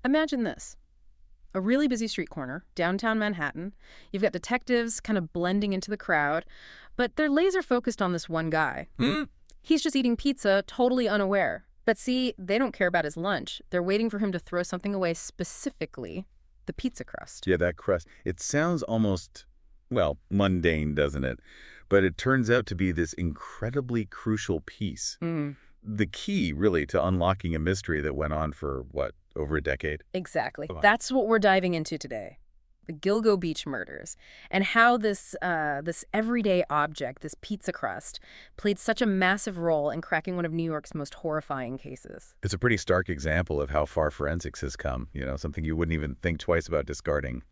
Imagine this. A really busy street corner, downtown Manhattan. You've got detectives kind of blending into the crowd, but they're laser focused on this one guy. He's just eating pizza, totally unaware. But see, they don't care about his lunch. They're waiting for him to throw something away, specifically the pizza crust. Yeah, that crust. It sounds almost, well, mundane, doesn't it? But it turns out to be this incredibly crucial piece. The key, really, to unlocking a mystery that went on for, what, over a decade? Exactly. That's what we're diving into today. The Gilgo Beach Murders, and how this everyday object, this pizza crust, played such a massive role in cracking one of New York's most horrifying cases. It's a pretty stark example of how far forensics has come. Something you wouldn't even think twice about discarding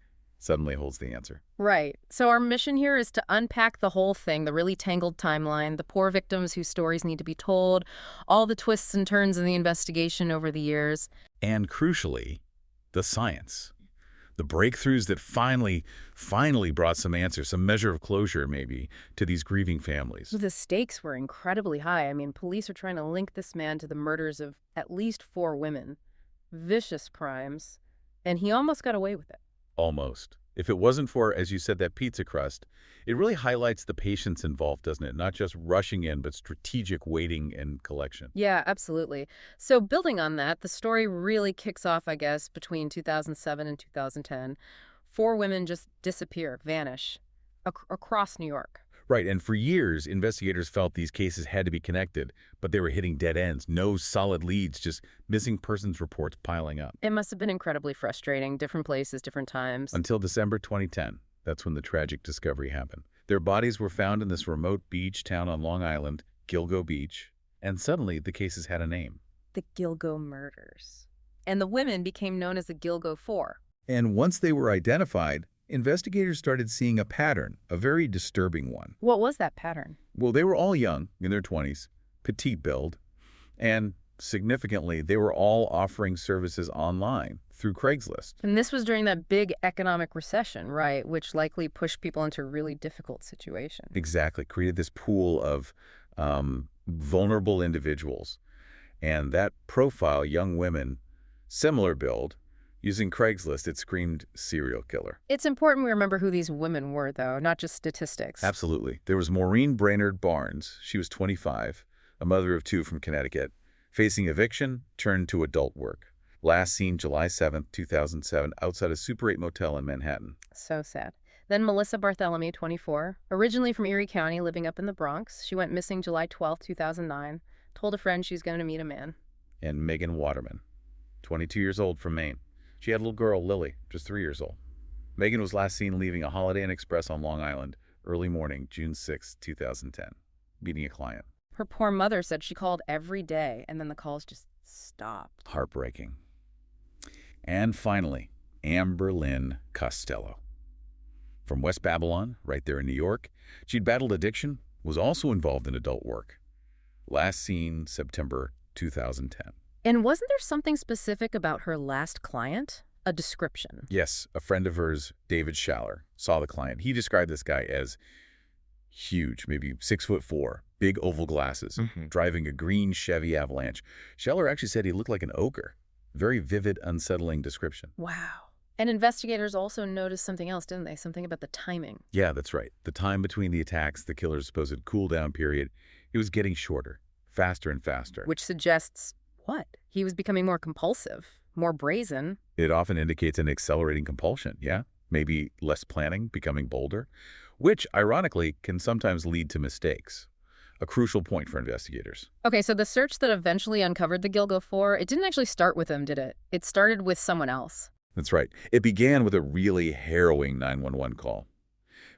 suddenly holds the answer. Right. So our mission here is to unpack the whole thing, the really tangled timeline, the poor victims whose stories need to be told, all the twists and turns in the investigation over the years. And crucially, the science. The breakthroughs that finally brought some answers, some measure of closure, maybe, to these grieving families. The stakes were incredibly high. I mean, police are trying to link this man to the murders of at least 4 women. Vicious crimes. And he almost got away with it. Almost. If it wasn't for, as you said, that pizza crust, it really highlights the patience involved, doesn't it? Not just rushing in, but strategic waiting and collection. Yeah, absolutely. So building on that, the story really kicks off, I guess, between 2007 and 2010. 4 women just disappear, vanish, across New York. Right, and for years, investigators felt these cases had to be connected, but they were hitting dead ends, no solid leads, just missing persons reports piling up. It must have been incredibly frustrating, different places, different times. Until December 2010. That's when the tragic discovery happened. Their bodies were found in this remote beach town on Long Island, Gilgo Beach, and suddenly the cases had a name. The Gilgo Murders. And the women became known as the Gilgo Four. And once they were identified, investigators started seeing a pattern, a very disturbing one. What was that pattern? Well, they were all young, in their 20s, petite build, and significantly, they were all offering services online through Craigslist. And this was during that big economic recession, right, which likely pushed people into a really difficult situation. Exactly. Created this pool of vulnerable individuals. And that profile, young women, similar build, using Craigslist, it screamed serial killer. It's important we remember who these women were, though, not just statistics. Absolutely. There was Maureen Brainard-Barnes. She was 25, a mother of 2 from Connecticut, facing eviction, turned to adult work. Last seen July 7th, 2007, outside a Super 8 motel in Manhattan. So sad. Then Melissa Barthelemy, 24, originally from Erie County, living up in the Bronx. She went missing July 12th, 2009, told a friend she was going to meet a man. And Megan Waterman, 22 years old, from Maine. She had a little girl, Lily, just 3 years old. Megan was last seen leaving a Holiday Inn Express on Long Island early morning, June 6, 2010, meeting a client. Her poor mother said she called every day, and then the calls just stopped. Heartbreaking. And finally, Amber Costello. From West Babylon, right there in New York, she'd battled addiction, was also involved in adult work. Last seen September 2010. And wasn't there something specific about her last client? A description? Yes, a friend of hers, David Schaller, saw the client. He described this guy as huge, maybe 6'4", big oval glasses, driving a green Chevy Avalanche. Schaller actually said he looked like an ogre. Very vivid, unsettling description. Wow. And investigators also noticed something else, didn't they? Something about the timing. Yeah, that's right. The time between the attacks, the killer's supposed cool-down period, it was getting shorter, faster and faster. Which suggests what? He was becoming more compulsive, more brazen. It often indicates an accelerating compulsion, yeah? Maybe less planning, becoming bolder, which, ironically, can sometimes lead to mistakes. A crucial point for investigators. Okay, so the search that eventually uncovered the Gilgo Four, it didn't actually start with him, did it? It started with someone else. That's right. It began with a really harrowing 911 call.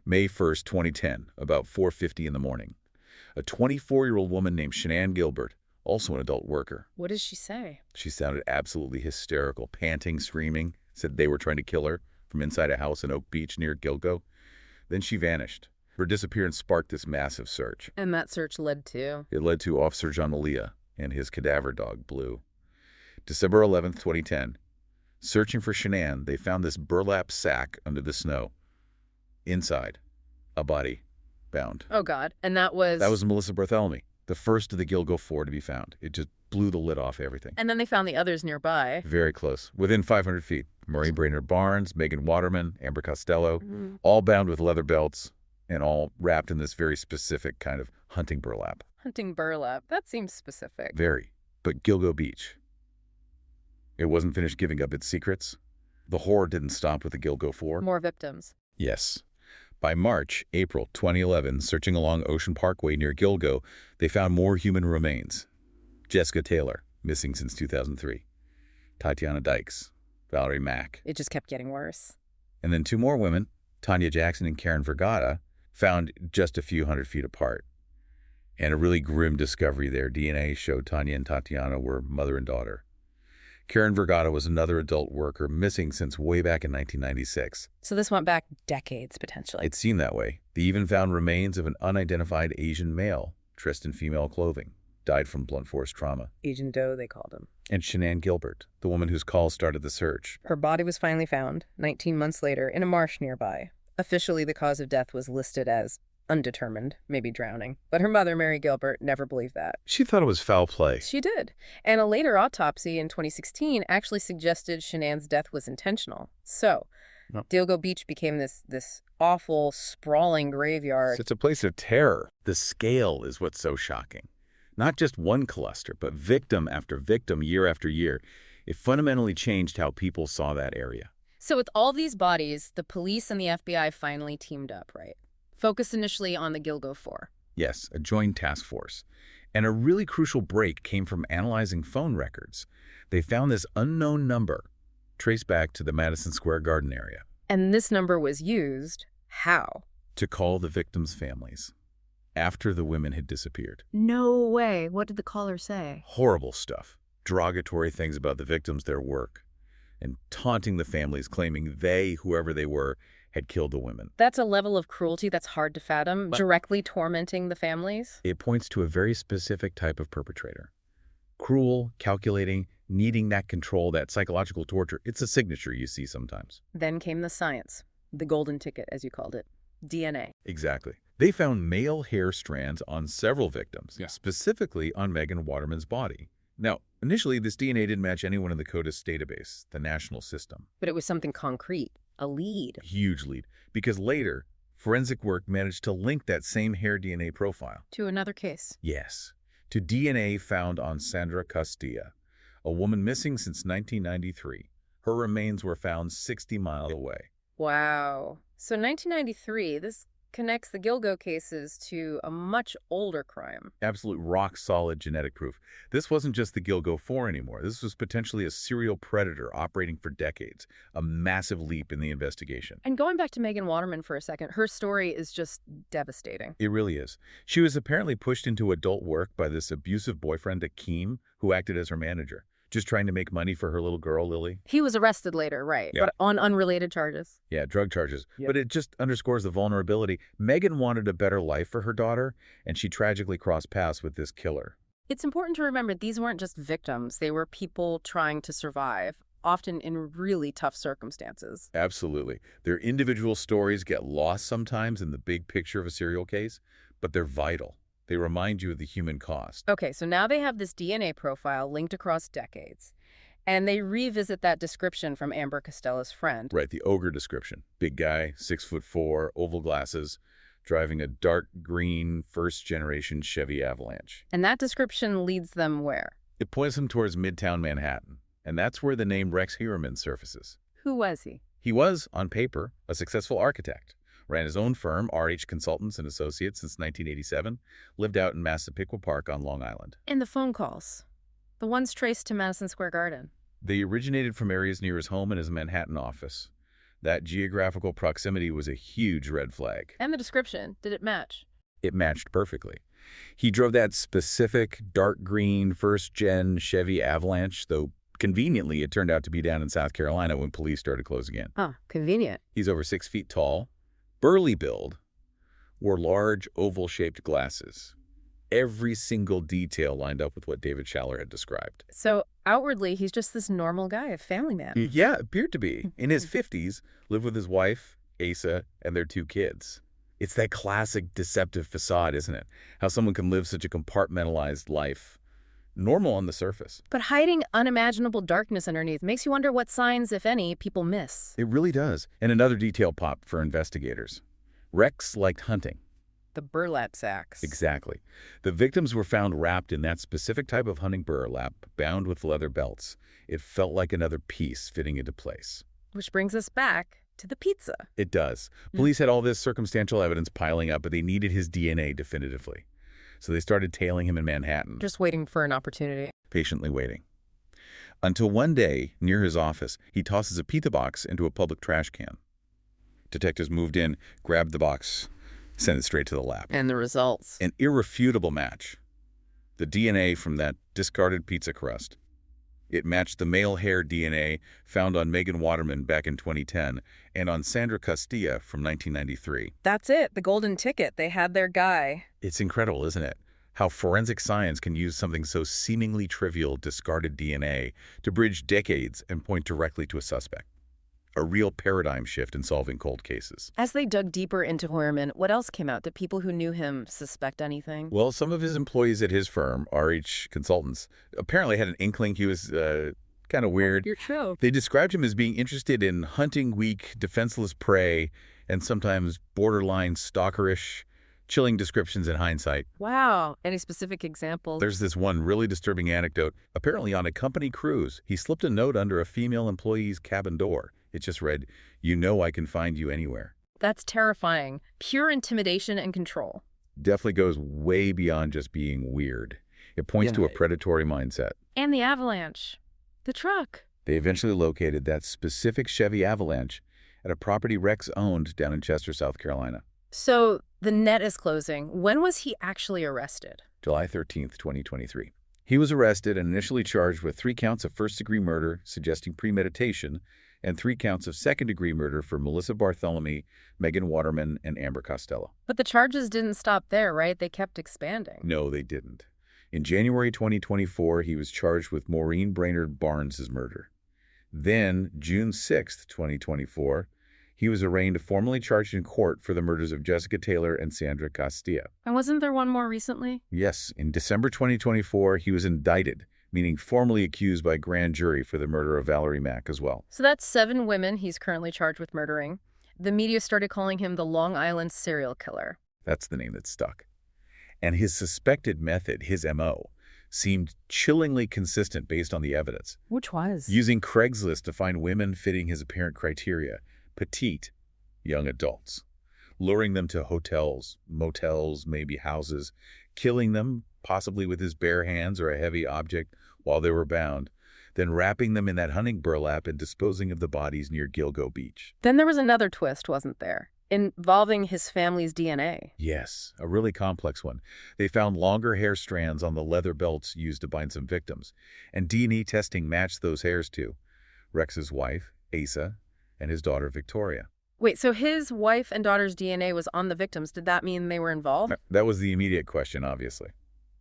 May 1st, 2010, about 4:50 in the morning. A 24-year-old woman named Shanann Gilbert, also an adult worker. What did she say? She sounded absolutely hysterical, panting, screaming, said they were trying to kill her from inside a house in Oak Beach near Gilgo. Then she vanished. Her disappearance sparked this massive search. And that search led to? It led to Officer John Malia and his cadaver dog, Blue. December 11th, 2010. Searching for Shanann, they found this burlap sack under the snow. Inside, a body, bound. Oh, God. And that was? That was Melissa Barthelemy, the first of the Gilgo Four to be found. It just blew the lid off everything. And then they found the others nearby. Very close, within 500 feet. Maureen Brainard-Barnes, Waterman, Amber Costello, all bound with leather belts and all wrapped in this very specific kind of hunting burlap. Hunting burlap. That seems specific. Very. But Gilgo Beach. It wasn't finished giving up its secrets. The horror didn't stop with the Gilgo Four. More victims. Yes. By April 2011, searching along Ocean Parkway near Gilgo, they found more human remains. Jessica Taylor, missing since 2003. Tatiana Dykes. Valerie Mack. It just kept getting worse. And then two more women, Tanya Jackson and Karen Vergata, found just a few hundred feet apart. And a really grim discovery there. DNA showed Tanya and Tatiana were mother and daughter. Karen Vergata was another adult worker missing since way back in 1996. So this went back decades, potentially. It seemed that way. They even found remains of an unidentified Asian male, dressed in female clothing, died from blunt force trauma. Asian Doe, they called him. And Shanann Gilbert, the woman whose call started the search. Her body was finally found, 19 months later, in a marsh nearby. Officially, the cause of death was listed as undetermined, maybe drowning. But her mother, Mary Gilbert, never believed that. She thought it was foul play. She did. And a later autopsy in 2016 actually suggested Shanann's death was intentional. So, Gilgo Beach became this awful, sprawling graveyard. It's a place of terror. The scale is what's so shocking. Not just one cluster, but victim after victim, year after year. It fundamentally changed how people saw that area. So with all these bodies, the police and the FBI finally teamed up, right? Focused initially on the Gilgo Four. Yes, a joint task force. And a really crucial break came from analyzing phone records. They found this unknown number traced back to the Madison Square Garden area. And this number was used, how? To call the victims' families after the women had disappeared. No way. What did the caller say? Horrible stuff. Derogatory things about the victims, their work, and taunting the families, claiming they, whoever they were, had killed the women. That's a level of cruelty that's hard to fathom, directly tormenting the families. It points to a very specific type of perpetrator. Cruel, calculating, needing that control, that psychological torture. It's a signature you see sometimes. Then came the science, the golden ticket, as you called it, DNA. Exactly. They found male hair strands on several victims, specifically on Megan Waterman's body. Now, initially, this DNA didn't match anyone in the CODIS database, the national system. But it was something concrete. A lead. A huge lead. Because later, forensic work managed to link that same hair DNA profile. To another case. Yes. To DNA found on Sandra Castilla, a woman missing since 1993. Her remains were found 60 miles away. Wow. So 1993, this connects the Gilgo cases to a much older crime. Absolute rock-solid genetic proof. This wasn't just the Gilgo Four anymore. This was potentially a serial predator operating for decades. A massive leap in the investigation. And going back to Megan Waterman for a second, her story is just devastating. It really is. She was apparently pushed into adult work by this abusive boyfriend, Akeem, who acted as her manager. Just trying to make money for her little girl, Lily. He was arrested later, right? Yeah. But on unrelated charges. Yeah, drug charges. Yep. But it just underscores the vulnerability. Megan wanted a better life for her daughter, and she tragically crossed paths with this killer. It's important to remember these weren't just victims. They were people trying to survive, often in really tough circumstances. Absolutely. Their individual stories get lost sometimes in the big picture of a serial case, but they're vital. They remind you of the human cost. Okay, so now they have this DNA profile linked across decades, and they revisit that description from Amber Costello's friend. Right, the ogre description. Big guy, 6'4", oval glasses, driving a dark green first-generation Chevy Avalanche. And that description leads them where? It points them towards Midtown Manhattan, and that's where the name Rex Heuermann surfaces. Who was he? He was, on paper, a successful architect. Ran his own firm, RH Consultants and Associates, since 1987. Lived out in Massapequa Park on Long Island. And the phone calls. The ones traced to Madison Square Garden. They originated from areas near his home and his Manhattan office. That geographical proximity was a huge red flag. And the description, did it match? It matched perfectly. He drove that specific dark green first-gen Chevy Avalanche, though conveniently it turned out to be down in South Carolina when police started closing in. Oh, convenient. He's over 6 feet tall. Burly build, wore large oval-shaped glasses. Every single detail lined up with what David Schaller had described. So outwardly, he's just this normal guy, a family man. Yeah, appeared to be. In his 50s, lived with his wife, Asa, and their 2 kids. It's that classic deceptive facade, isn't it? How someone can live such a compartmentalized life Normal on the surface. But hiding unimaginable darkness underneath makes you wonder what signs, if any, people miss. It really does. And another detail popped for investigators. Rex liked hunting. The burlap sacks. Exactly. The victims were found wrapped in that specific type of hunting burlap, bound with leather belts. It felt like another piece fitting into place. Which brings us back to the pizza. It does. Police had all this circumstantial evidence piling up, but they needed his DNA definitively. So they started tailing him in Manhattan. Just waiting for an opportunity. Patiently waiting. Until one day, near his office, he tosses a pizza box into a public trash can. Detectives moved in, grabbed the box, sent it straight to the lab. And the results. An irrefutable match. The DNA from that discarded pizza crust. It matched the male hair DNA found on Megan Waterman back in 2010 and on Amber Costello from 1993. That's it. The golden ticket. They had their guy. It's incredible, isn't it? How forensic science can use something so seemingly trivial, discarded DNA, to bridge decades and point directly to a suspect. A real paradigm shift in solving cold cases. As they dug deeper into Heuermann, what else came out? Did people who knew him suspect anything? Well, some of his employees at his firm, RH Consultants, apparently had an inkling he was kind of weird. You're true. They described him as being interested in hunting weak, defenseless prey, and sometimes borderline stalkerish, chilling descriptions in hindsight. Wow. Any specific examples? There's this one really disturbing anecdote. Apparently on a company cruise, he slipped a note under a female employee's cabin door. It just read, "You know I can find you anywhere." That's terrifying. Pure intimidation and control. Definitely goes way beyond just being weird. It points to a predatory mindset. And the avalanche. The truck. They eventually located that specific Chevy Avalanche at a property Rex owned down in Chester, South Carolina. So the net is closing. When was he actually arrested? July 13th, 2023. He was arrested and initially charged with 3 counts of first-degree murder suggesting premeditation and 3 counts of second-degree murder for Melissa Barthelemy, Megan Waterman, and Amber Costello. But the charges didn't stop there, right? They kept expanding. No, they didn't. In January 2024, he was charged with Maureen Brainard-Barnes' murder. Then, June 6th, 2024, he was arraigned formally charged in court for the murders of Jessica Taylor and Amber Costello. And wasn't there one more recently? Yes, in December 2024, he was indicted, meaning formally accused by grand jury for the murder of Valerie Mack as well. So that's 7 women he's currently charged with murdering. The media started calling him the Long Island serial killer. That's the name that stuck. And his suspected method, his MO, seemed chillingly consistent based on the evidence. Which was? Using Craigslist to find women fitting his apparent criteria, petite, young adults, luring them to hotels, motels, maybe houses, killing them, possibly with his bare hands or a heavy object while they were bound, then wrapping them in that hunting burlap and disposing of the bodies near Gilgo Beach. Then there was another twist, wasn't there? Involving his family's DNA. Yes, a really complex one. They found longer hair strands on the leather belts used to bind some victims, and DNA testing matched those hairs too. Rex's wife, Asa, and his daughter, Victoria. Wait, so his wife and daughter's DNA was on the victims. Did that mean they were involved? That was the immediate question, obviously.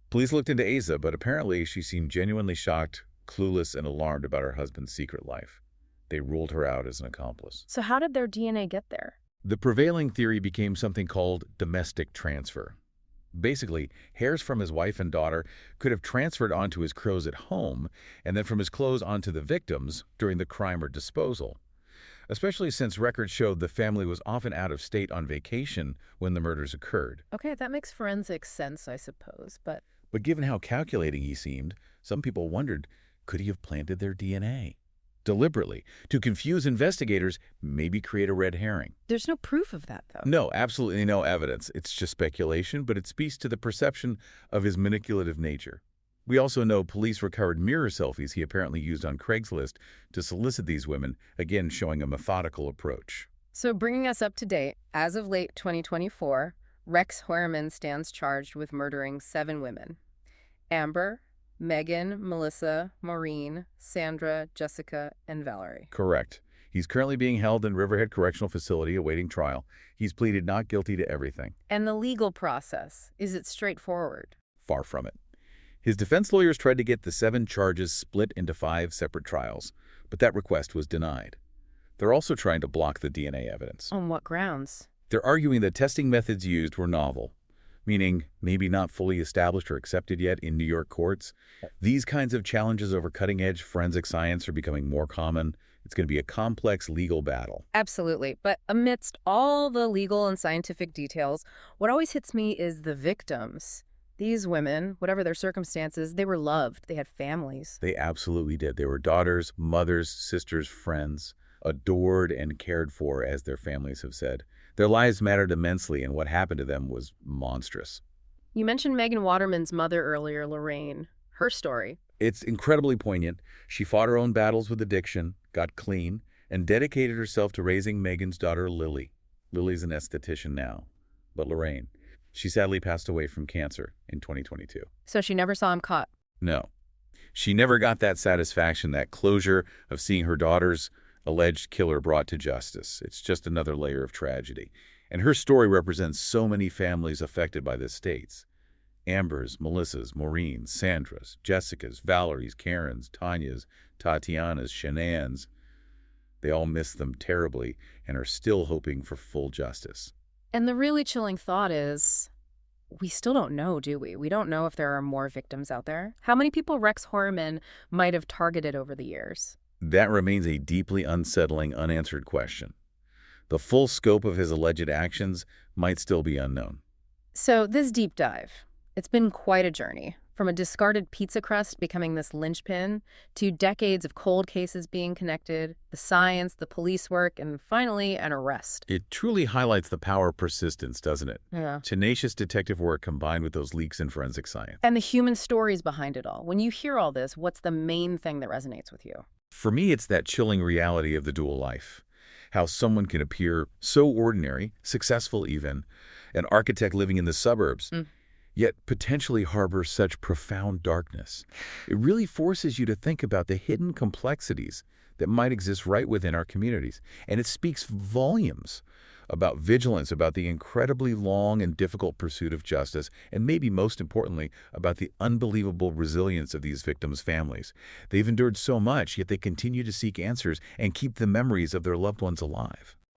Police looked into Asa, but apparently she seemed genuinely shocked, clueless, and alarmed about her husband's secret life. They ruled her out as an accomplice. So how did their DNA get there? The prevailing theory became something called domestic transfer. Basically, hairs from his wife and daughter could have transferred onto his clothes at home, and then from his clothes onto the victims during the crime or disposal. Especially since records showed the family was often out of state on vacation when the murders occurred. Okay, that makes forensic sense, I suppose, but... But given how calculating he seemed, some people wondered, could he have planted their DNA? Deliberately, to confuse investigators, maybe create a red herring. There's no proof of that, though. No, absolutely no evidence. It's just speculation, but it speaks to the perception of his manipulative nature. We also know police recovered mirror selfies he apparently used on Craigslist to solicit these women, again showing a methodical approach. So bringing us up to date, as of late 2024, Rex Heuermann stands charged with murdering 7 women. Amber, Megan, Melissa, Maureen, Sandra, Jessica, and Valerie. Correct. He's currently being held in Riverhead Correctional Facility awaiting trial. He's pleaded not guilty to everything. And the legal process, is it straightforward? Far from it. His defense lawyers tried to get the 7 charges split into 5 separate trials, but that request was denied. They're also trying to block the DNA evidence. On what grounds? They're arguing that testing methods used were novel, meaning maybe not fully established or accepted yet in New York courts. These kinds of challenges over cutting-edge forensic science are becoming more common. It's going to be a complex legal battle. Absolutely. But amidst all the legal and scientific details, what always hits me is the victims. These women, whatever their circumstances, they were loved. They had families. They absolutely did. They were daughters, mothers, sisters, friends, adored and cared for, as their families have said. Their lives mattered immensely, and what happened to them was monstrous. You mentioned Megan Waterman's mother earlier, Lorraine. Her story. It's incredibly poignant. She fought her own battles with addiction, got clean, and dedicated herself to raising Megan's daughter, Lily. Lily's an esthetician now. But Lorraine, she sadly passed away from cancer in 2022. So she never saw him caught. No. She never got that satisfaction, that closure of seeing her daughter's alleged killer brought to justice. It's just another layer of tragedy. And her story represents so many families affected by this state's. Amber's, Melissa's, Maureen's, Sandra's, Jessica's, Valerie's, Karen's, Tanya's, Tatiana's, Shanann's. They all miss them terribly and are still hoping for full justice. And the really chilling thought is, we still don't know, do we? We don't know if there are more victims out there. How many people Rex Heuermann might have targeted over the years? That remains a deeply unsettling, unanswered question. The full scope of his alleged actions might still be unknown. So this deep dive, it's been quite a journey. From a discarded pizza crust becoming this linchpin, to decades of cold cases being connected, the science, the police work, and finally an arrest. It truly highlights the power of persistence, doesn't it? Yeah. Tenacious detective work combined with those leaks in forensic science. And the human stories behind it all. When you hear all this, what's the main thing that resonates with you? For me, it's that chilling reality of the dual life. How someone can appear so ordinary, successful even, an architect living in the suburbs, yet potentially harbor such profound darkness. It really forces you to think about the hidden complexities that might exist right within our communities. And it speaks volumes about vigilance, about the incredibly long and difficult pursuit of justice, and maybe most importantly, about the unbelievable resilience of these victims' families. They've endured so much, yet they continue to seek answers and keep the memories of their loved ones alive.